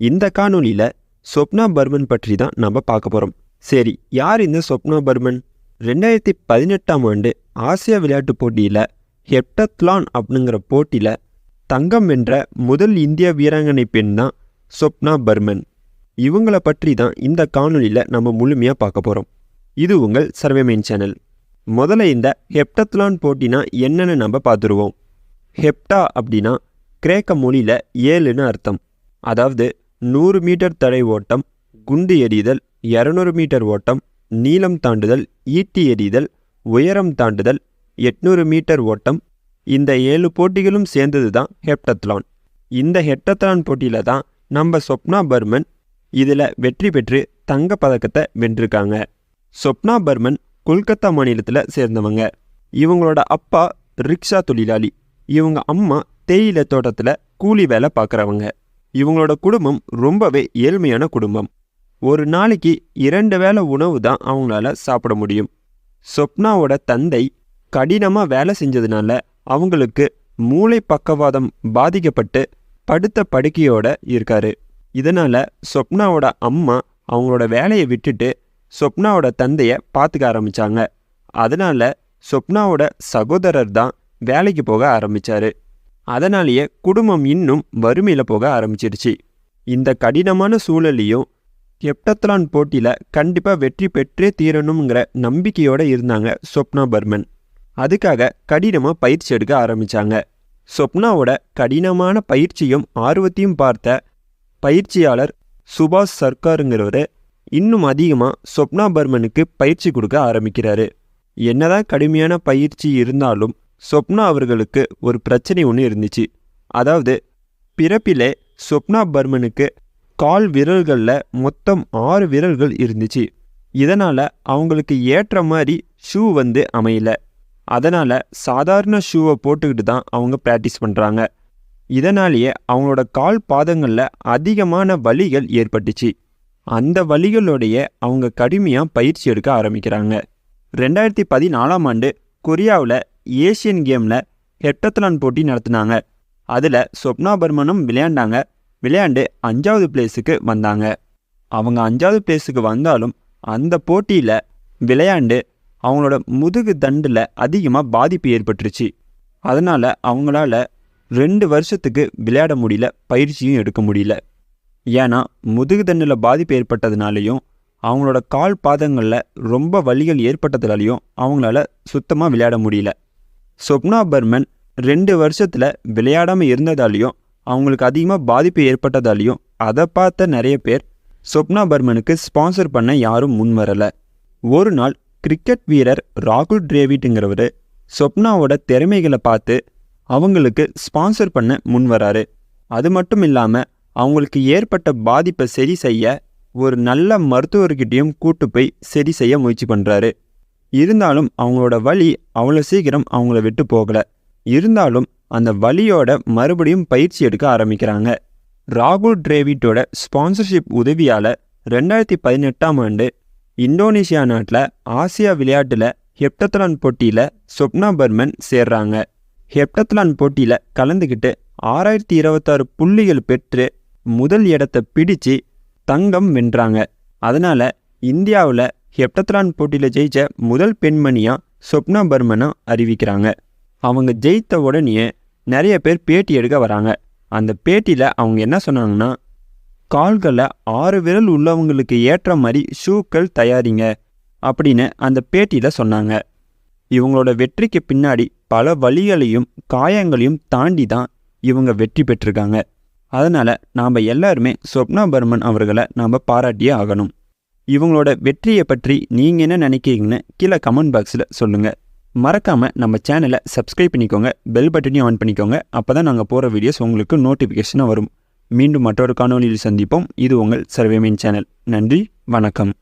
இந்த காணொலியில் ஸ்வப்னா பர்மன் பற்றி தான் நம்ம பார்க்க போகிறோம். சரி, யார் இந்த ஸ்வப்னா பர்மன்? 2018ஆம் ஆண்டு ஆசியா விளையாட்டுப் போட்டியில் ஹெப்டத்லான் அப்படிங்கிற போட்டியில் தங்கம் வென்ற முதல் இந்திய வீராங்கனை பெண் தான் ஸ்வப்னா பர்மன். இவங்கள பற்றி தான் இந்த காணொலியில் நம்ம முழுமையாக பார்க்க போகிறோம். இது உங்கள் சர்வேமெயின் சேனல். முதல்ல இந்த ஹெப்டத்லான் போட்டினா என்னன்னு நம்ம பார்த்துருவோம். ஹெப்டா அப்படின்னா கிரேக்க மொழியில் 7ன்னு அர்த்தம். அதாவது 100 மீட்டர் தடை ஓட்டம், குண்டு எறிதல், 200 மீட்டர் ஓட்டம், நீளம் தாண்டுதல், ஈட்டி எறிதல், உயரம் தாண்டுதல், 800 மீட்டர் ஓட்டம். இந்த 7 போட்டிகளும் சேர்ந்தது தான் ஹெப்டத்லான். இந்த ஹெப்டத்லான் போட்டியில் தான் நம்ம ஸ்வப்னா பர்மன் இதில் வெற்றி பெற்று தங்க பதக்கத்தை வென்றிருக்காங்க. ஸ்வப்னா பர்மன் கொல்கத்தா மாநிலத்தில் சேர்ந்தவங்க. இவங்களோட அப்பா ரிக்ஷா தொழிலாளி. இவங்க அம்மா தேயிலை தோட்டத்தில் கூலி வேலை பார்க்குறவங்க. இவங்களோட குடும்பம் ரொம்பவே ஏழ்மையான குடும்பம். ஒரு நாளைக்கு 2 வேளை உணவு தான் அவங்களால சாப்பிட முடியும். ஸ்வப்னாவோட தந்தை கடினமாக வேலை செஞ்சதுனால அவங்களுக்கு மூளை பக்கவாதம் பாதிக்கப்பட்டு படுத்த படுக்கையோட இருக்காரு. இதனால் ஸ்வப்னாவோட அம்மா அவங்களோட வேலையை விட்டுட்டு ஸ்வப்னாவோட தந்தையை பார்த்துக்க ஆரம்பித்தாங்க. அதனால் ஸ்வப்னாவோட சகோதரர் தான் வேலைக்கு போக ஆரம்பித்தார். அதனாலேயே குடும்பம் இன்னும் வறுமையில் போக ஆரம்பிச்சிருச்சு. இந்த கடினமான சூழலையும் ஹெப்டத்லான் போட்டியில் கண்டிப்பாக வெற்றி பெற்றே தீரணுங்கிற நம்பிக்கையோடு இருந்தாங்க ஸ்வப்னா பர்மன். அதுக்காக கடினமாக பயிற்சி எடுக்க ஆரம்பித்தாங்க. ஸ்வப்னாவோட கடினமான பயிற்சியும் ஆர்வத்தையும் பார்த்த பயிற்சியாளர் சுபாஷ் சர்க்காருங்கிறவர் இன்னும் அதிகமாக ஸ்வப்னா பர்மனுக்கு பயிற்சி கொடுக்க ஆரம்பிக்கிறாரு. என்னதான் கடுமையான பயிற்சி இருந்தாலும் ஸ்வப்னா அவர்களுக்கு ஒரு பிரச்சனை ஒன்று இருந்துச்சு. அதாவது பிறப்பிலே ஸ்வப்னா பர்மனுக்கு கால் விரல்களில் மொத்தம் 6 விரல்கள் இருந்துச்சு. இதனால் அவங்களுக்கு ஏற்ற மாதிரி ஷூ அமையல. அதனால் சாதாரண ஷூவை போட்டுக்கிட்டு தான் அவங்க ப்ராக்டிஸ் பண்ணுறாங்க. இதனாலேயே அவங்களோட கால் பாதங்களில் அதிகமான வலிகள் ஏற்பட்டுச்சு. அந்த வலிகளோடைய அவங்க கடுமையாக பயிற்சி எடுக்க ஆரம்பிக்கிறாங்க. 2014ஆம் ஆண்டு கொரியாவில் ஏஷியன் கேமில் ஹெப்டத்லான் போட்டி நடத்தினாங்க. அதில் ஸ்வப்னா பர்மனும் விளையாண்டு 5வது பிளேஸுக்கு வந்தாங்க. அவங்க 5வது பிளேஸுக்கு வந்தாலும் அந்த போட்டியில் விளையாண்டு அவங்களோட முதுகு தண்டில் அதிகமாக பாதிப்பு ஏற்பட்டுருச்சு. அதனால் அவங்களால 2 வருஷத்துக்கு விளையாட முடியல, பயிற்சியும் எடுக்க முடியல. ஏன்னா முதுகு தண்டில் பாதிப்பு ஏற்பட்டதுனாலையும் அவங்களோட கால் பாதங்களில் ரொம்ப வலிகள் ஏற்பட்டதுனாலையும் அவங்களால சுத்தமாக விளையாட முடியல. ஸ்வப்னா பர்மன் 2 வருஷத்தில் விளையாடாமல் இருந்ததாலையும் அவங்களுக்கு அதிகமாக பாதிப்பு ஏற்பட்டதாலையும் அதை பார்த்த நிறைய பேர் ஸ்வப்னா பர்மனுக்கு ஸ்பான்சர் பண்ண யாரும் முன் வரலை. ஒரு நாள் கிரிக்கெட் வீரர் ராகுல் டிராவிட்டுங்கிறவர் ஸ்வப்னாவோட திறமைகளை பார்த்து அவங்களுக்கு ஸ்பான்சர் பண்ண முன் வராரு. அது மட்டும் இல்லாமல் அவங்களுக்கு ஏற்பட்ட பாதிப்பை சரி செய்ய ஒரு நல்ல மருத்துவர்கிட்டையும் கூட்டு போய் சரி செய்ய முயற்சி பண்ணுறாரு. இருந்தாலும் அவங்களோட வலி அவ்வளோ சீக்கிரம் அவங்கள விட்டு போகலை. இருந்தாலும் அந்த வலியோட மறுபடியும் பயிற்சி எடுக்க ஆரம்பிக்கிறாங்க. ராகுல் டிராவிட்டோட ஸ்பான்சர்ஷிப் உதவியால் 2018ஆம் ஆண்டு இந்தோனேஷியா நாட்டில் ஆசியா விளையாட்டில் ஹெப்டத்லான் போட்டியில் ஸ்வப்னா பர்மன் சேர்றாங்க. ஹெப்டத்லான் போட்டியில் கலந்துக்கிட்டு 6026 புள்ளிகள் பெற்று முதல் இடத்தை பிடிச்சு தங்கம் வென்றாங்க. அதனால் இந்தியாவில் ஹெப்டத்லான் போட்டியில் ஜெயித்த முதல் பெண்மணியாக ஸ்வப்னா பர்மனை அறிவிக்கிறாங்க. அவங்க ஜெயித்த உடனே நிறைய பேர் பேட்டி எடுக்க வராங்க. அந்த பேட்டியில் அவங்க என்ன சொன்னாங்கன்னா, கால்களில் 6 விரல் உள்ளவங்களுக்கு ஏற்ற மாதிரி ஷூக்கள் தயாரிங்க அப்படின்னு அந்த பேட்டியில் சொன்னாங்க. இவங்களோட வெற்றிக்கு பின்னாடி பல வலிகளையும் காயங்களையும் தாண்டி தான் இவங்க வெற்றி பெற்றிருக்காங்க. அதனால் நாம் எல்லாருமே ஸ்வப்னா பர்மன் அவர்களை நாம் பாராட்டியே ஆகணும். இவங்களோட வெற்றியை பற்றி நீங்கள் என்ன நினைக்கிறீங்கன்னு கீழே கமெண்ட் பாக்ஸில் சொல்லுங்கள். மறக்காமல் நம்ம சேனலை சப்ஸ்கிரைப் பண்ணிக்கோங்க, பெல் பட்டனையும் ஆன் பண்ணிக்கோங்க. அப்போ தான் நாங்கள் போகிற வீடியோஸ் உங்களுக்கு நோட்டிஃபிகேஷனாக வரும். மீண்டும் மற்றொரு காணொலியில் சந்திப்போம். இது உங்கள் சர்வேமெயின் சேனல். நன்றி, வணக்கம்.